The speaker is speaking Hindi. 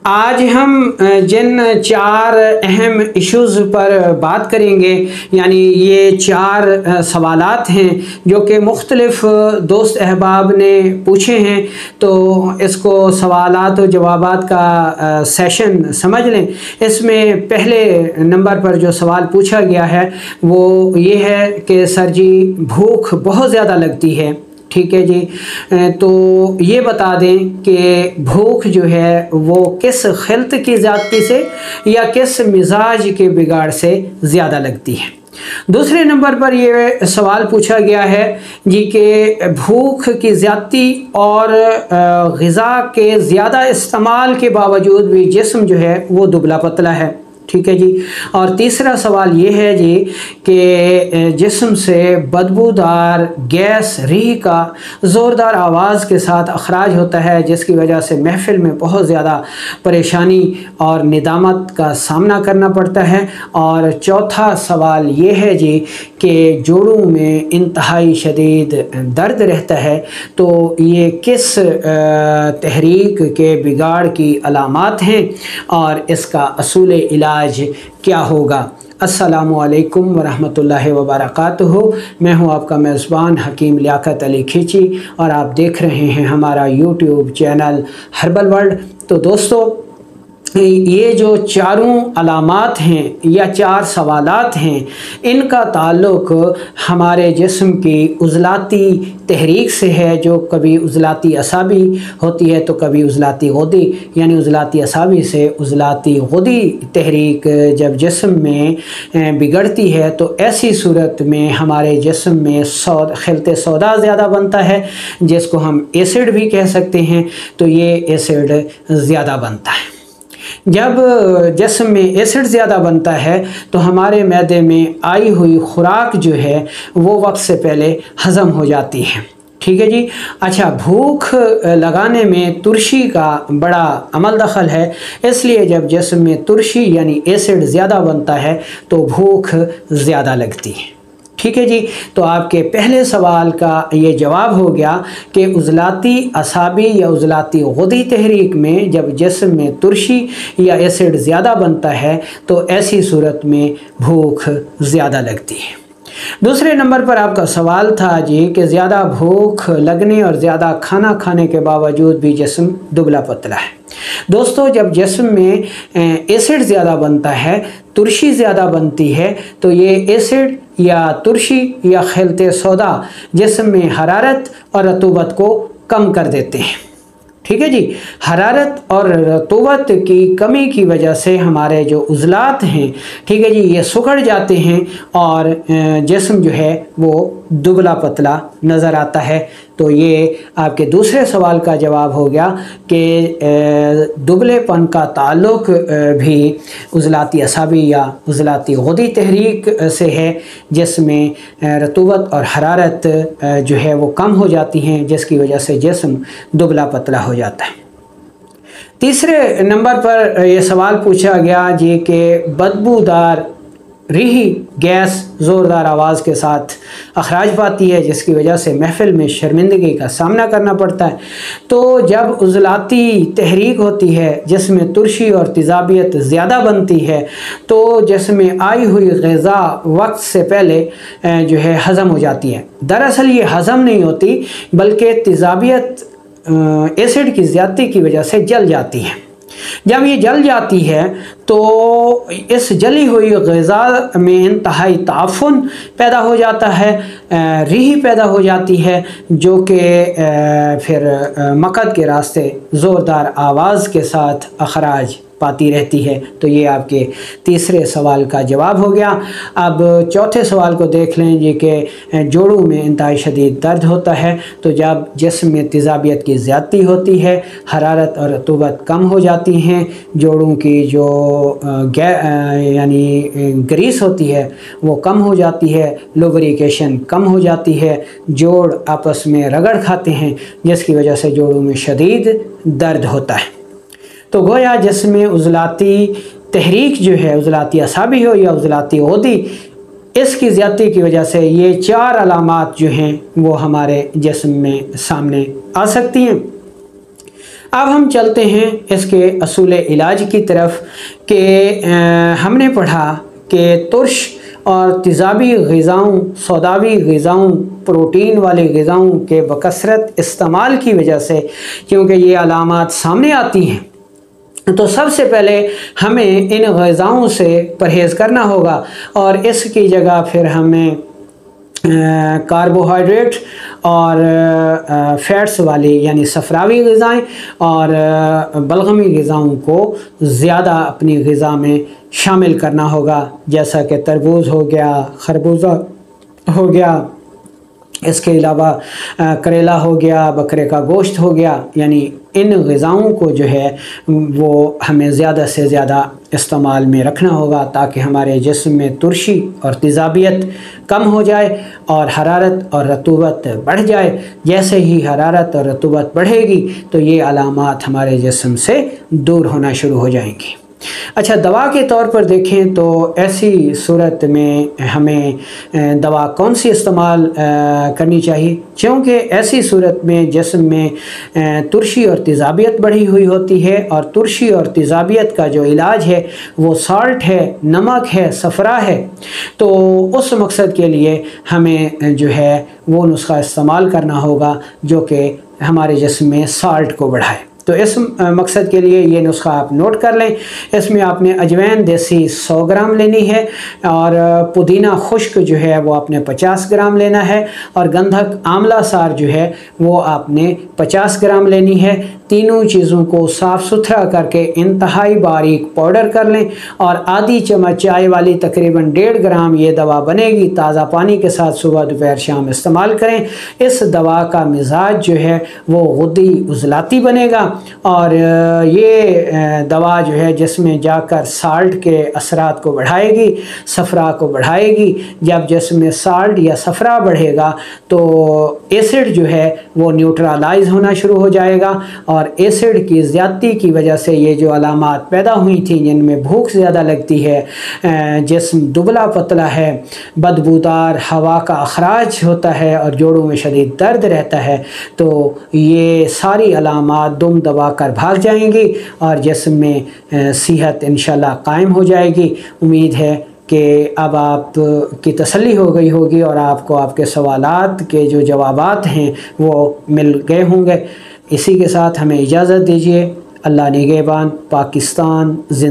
आज हम जिन चार अहम इश्यूज़ पर बात करेंगे, यानी ये चार सवालात हैं जो कि मुख्तलिफ़ दोस्त अहबाब ने पूछे हैं, तो इसको सवालात और जवाबात का सेशन समझ लें। इसमें पहले नंबर पर जो सवाल पूछा गया है वो ये है कि सर जी भूख बहुत ज़्यादा लगती है, ठीक है जी, तो ये बता दें कि भूख जो है वो किस खिलत की ज़्यादती से या किस मिजाज के बिगाड़ से ज़्यादा लगती है। दूसरे नंबर पर ये सवाल पूछा गया है जी कि भूख की ज़्यादती और ग़िज़ा के ज़्यादा इस्तेमाल के बावजूद भी जिस्म जो है वो दुबला पतला है, ठीक है जी। और तीसरा सवाल ये है जी कि जिस्म से बदबूदार गैस रीह का ज़ोरदार आवाज़ के साथ अखराज होता है, जिसकी वजह से महफिल में बहुत ज़्यादा परेशानी और निदामत का सामना करना पड़ता है। और चौथा सवाल ये है जी कि जोड़ों में इंतहाई शदीद दर्द रहता है, तो ये किस तहरीक के बिगाड़ की अलामात हैं और इसका असूल इलाज क्या होगा। अस्सलामु अलैकुम वरहमतुल्लाहि वबरकातुहू। मैं हूं आपका मेज़बान हकीम लियाकत अली खींची और आप देख रहे हैं हमारा यूट्यूब चैनल हर्बल वर्ल्ड। तो दोस्तों, ये जो चारों अलामात हैं या चार सवालात हैं, इनका ताल्लुक़ हमारे जिस्म की उज़लाती तहरीक से है, जो कभी उज़लाती असाबी होती है तो कभी उज़लाती गुदी, यानी उज़लाती असाबी से उज़लाती गुदी तहरीक जब जिस्म में बिगड़ती है तो ऐसी सूरत में हमारे जिस्म में खिलत सौदा ज़्यादा बनता है, जिसको हम एसिड भी कह सकते हैं। तो ये एसिड ज़्यादा बनता है। जब जिस्म में एसिड ज़्यादा बनता है तो हमारे मैदे में आई हुई खुराक जो है वो वक्त से पहले हज़म हो जाती है, ठीक है जी। अच्छा, भूख लगाने में तुरशी का बड़ा अमल दखल है, इसलिए जब जिस्म में तुरशी यानी एसिड ज़्यादा बनता है तो भूख ज़्यादा लगती है, ठीक है जी। तो आपके पहले सवाल का ये जवाब हो गया कि उज़लाती असाबी या उज़लाती गुदी तहरीक में जब जिस्म में तुरशी या एसिड ज़्यादा बनता है तो ऐसी सूरत में भूख ज़्यादा लगती है। दूसरे नंबर पर आपका सवाल था जी कि ज़्यादा भूख लगने और ज़्यादा खाना खाने के बावजूद भी जिस्म दुबला पतला है। दोस्तों, जब जिस्म में एसिड ज़्यादा बनता है, तुरशी ज़्यादा बनती है, तो ये एसिड या तुरशी या खिलत सौदा जिस्म में हरारत और रतूबत को कम कर देते हैं, ठीक है जी। हरारत और रतूबत की कमी की वजह से हमारे जो उज़लात हैं, ठीक है जी, ये सुखड़ जाते हैं और जिस्म जो है वो दुबला पतला नज़र आता है। तो ये आपके दूसरे सवाल का जवाब हो गया कि दुबलेपन का ताल्लुक़ भी उज़लाती असाबी या उज़लाती गुदी तहरीक से है, जिसमें रतूबत और हरारत जो है वो कम हो जाती हैं, जिसकी वजह से जिस्म दुबला पतला हो जाता है। तीसरे नंबर पर यह सवाल पूछा गया जी कि बदबूदार रीह गैस ज़ोरदार आवाज़ के साथ अखराज पाती है, जिसकी वजह से महफिल में शर्मिंदगी का सामना करना पड़ता है। तो जब उज़लाती तहरीक होती है जिसमें तुरशी और तेज़ाबियत ज़्यादा बनती है, तो जिसमें आई हुई ग़िज़ा वक्त से पहले जो है हज़म हो जाती है। दरअसल ये हज़म नहीं होती, बल्कि तेज़ाबियत एसिड की ज़्यादती की वजह से जल जाती है। जब ये जल जाती है तो इस जली हुई ग़िज़ा में इंतहाई ताफ़ुन पैदा हो जाता है, रीह पैदा हो जाती है, जो कि फिर मक़द के रास्ते ज़ोरदार आवाज़ के साथ अखराज पाती रहती है। तो ये आपके तीसरे सवाल का जवाब हो गया। अब चौथे सवाल को देख लें जी कि जोड़ों में इंतहाई शदीद दर्द होता है, तो जब जिस्म में तेज़ाबियत की ज़्यादती होती है, हरारत और रतूबत कम हो जाती हैं, जोड़ों की जो यानी ग्रीस होती है वो कम हो जाती है, लुब्रिकेशन कम हो जाती है, जोड़ आपस में रगड़ खाते हैं, जिसकी वजह से जोड़ों में शदीद दर्द होता है। तो गोया जिसमें उज़लाती तहरीक जो है, उज़लाती असाबी हो या उज़लाती गुदी, इसकी ज़्यादती की वजह से ये चार अलामात जो हैं वो हमारे जिस्म में सामने आ सकती हैं। अब हम चलते हैं इसके असूल इलाज की तरफ कि हमने पढ़ा कि तुर्श और तेज़ाबी ग़िज़ाओं, सौदावी ग़िज़ाओं, प्रोटीन वाली ग़िज़ाओं के बकसरत इस्तेमाल की वजह से क्योंकि ये अलामात सामने आती हैं, तो सबसे पहले हमें इन ग़िज़ाओं से परहेज़ करना होगा और इसकी जगह फिर हमें कार्बोहाइड्रेट और फ़ैट्स वाली यानी सफ़रावी ग़िज़ाएँ और बलगमी ग़िज़ाओं को ज़्यादा अपनी ग़िज़ा में शामिल करना होगा, जैसा कि तरबूज हो गया, खरबूजा हो गया, इसके अलावा करेला हो गया, बकरे का गोश्त हो गया। यानी इन ग़िज़ाओं को जो है वो हमें ज़्यादा से ज़्यादा इस्तेमाल में रखना होगा ताकि हमारे जिस्म में तुर्शी और तेज़ाबियत कम हो जाए और हरारत और रतूबत बढ़ जाए। जैसे ही हरारत और रतूबत बढ़ेगी तो ये अलामात हमारे जिस्म से दूर होना शुरू हो जाएंगी। अच्छा, दवा के तौर पर देखें तो ऐसी सूरत में हमें दवा कौन सी इस्तेमाल करनी चाहिए, क्योंकि ऐसी सूरत में जिस्म में तुर्शी और तेज़ाबियत बढ़ी हुई होती है और तुर्शी और तेज़ाबियत का जो इलाज है वो साल्ट है, नमक है, सफ़रा है। तो उस मकसद के लिए हमें जो है वो नुस्खा इस्तेमाल करना होगा जो कि हमारे जिस्म में साल्ट को बढ़ाए। तो इस मकसद के लिए ये नुस्खा आप नोट कर लें। इसमें आपने अजवैन देसी 100 ग्राम लेनी है और पुदीना खुश्क जो है वो आपने 50 ग्राम लेना है और गंधक आंवला सार जो है वो आपने 50 ग्राम लेनी है। तीनों चीज़ों को साफ़ सुथरा करके इंतहाई बारीक पाउडर कर लें और आधी चम्मच चाय वाली तकरीबन 1.5 ग्राम ये दवा बनेगी। ताज़ा पानी के साथ सुबह दोपहर शाम इस्तेमाल करें। इस दवा का मिजाज जो है वो गुद्दी उज़लाती बनेगा और ये दवा जो है जिसमें जाकर साल्ट के असरात को बढ़ाएगी, सफ़रा को बढ़ाएगी। जब जिसमें साल्ट या सफ़रा बढ़ेगा तो एसिड जो है वो न्यूट्रलाइज होना शुरू हो जाएगा और एसिड की ज़्यादती की वजह से ये जो अलामात पैदा हुई थी जिनमें भूख ज़्यादा लगती है, जिस्म दुबला पतला है, बदबूदार हवा का अखराज होता है और जोड़ों में शदीद दर्द रहता है, तो ये सारी अलामात दुम दबा कर भाग जाएंगी और जिस्म में सेहत इंशाल्लाह कायम हो जाएगी। उम्मीद है कि अब आप की तसल्ली हो गई होगी और आपको आपके सवालात के जो जवाबात हैं वो मिल गए होंगे। इसी के साथ हमें इजाज़त दीजिए। अल्लाह निगहबान। पाकिस्तान जिंदा।